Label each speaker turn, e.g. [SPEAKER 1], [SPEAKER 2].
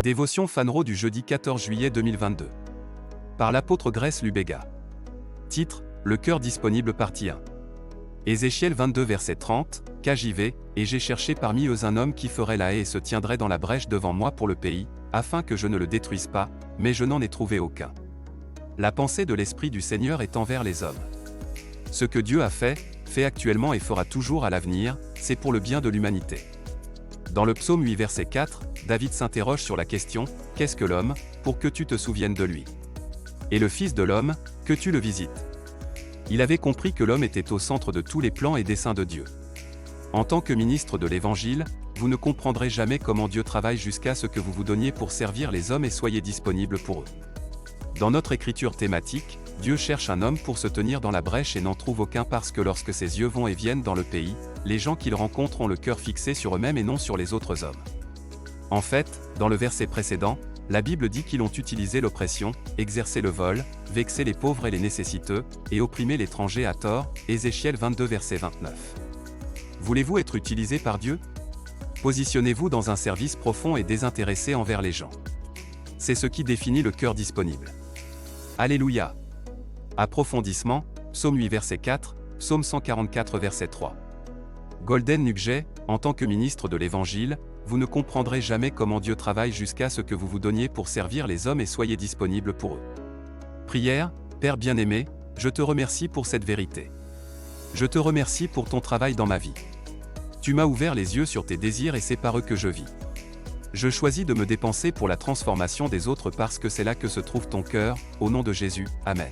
[SPEAKER 1] Dévotion Fanro du jeudi 14 juillet 2022. Par l'apôtre Grace Lubega. Titre, Le cœur disponible partie 1. Ézéchiel 22 verset 30, Car j'y vais, et j'ai cherché parmi eux un homme qui ferait la haie et se tiendrait dans la brèche devant moi pour le pays, afin que je ne le détruise pas, mais je n'en ai trouvé aucun. La pensée de l'Esprit du Seigneur est envers les hommes. Ce que Dieu a fait actuellement et fera toujours à l'avenir, c'est pour le bien de l'humanité. Dans le psaume 8 verset 4, David s'interroge sur la question « Qu'est-ce que l'homme, pour que tu te souviennes de lui ? Et le Fils de l'homme, que tu le visites ?» Il avait compris que l'homme était au centre de tous les plans et desseins de Dieu. En tant que ministre de l'Évangile, vous ne comprendrez jamais comment Dieu travaille jusqu'à ce que vous vous donniez pour servir les hommes et soyez disponibles pour eux. Dans notre écriture thématique, Dieu cherche un homme pour se tenir dans la brèche et n'en trouve aucun parce que lorsque ses yeux vont et viennent dans le pays, les gens qu'il rencontre ont le cœur fixé sur eux-mêmes et non sur les autres hommes. En fait, dans le verset précédent, la Bible dit qu'ils ont utilisé l'oppression, exercé le vol, vexé les pauvres et les nécessiteux, et opprimé l'étranger à tort, Ézéchiel 22 verset 29. Voulez-vous être utilisé par Dieu ? Positionnez-vous dans un service profond et désintéressé envers les gens. C'est ce qui définit le cœur disponible. Alléluia. Approfondissement, Psaume 8 verset 4, Psaume 144 verset 3. Golden Nugget, en tant que ministre de l'Évangile, vous ne comprendrez jamais comment Dieu travaille jusqu'à ce que vous vous donniez pour servir les hommes et soyez disponibles pour eux. Prière, Père bien-aimé, je te remercie pour cette vérité. Je te remercie pour ton travail dans ma vie. Tu m'as ouvert les yeux sur tes désirs et c'est par eux que je vis. Je choisis de me dépenser pour la transformation des autres parce que c'est là que se trouve ton cœur, au nom de Jésus, Amen.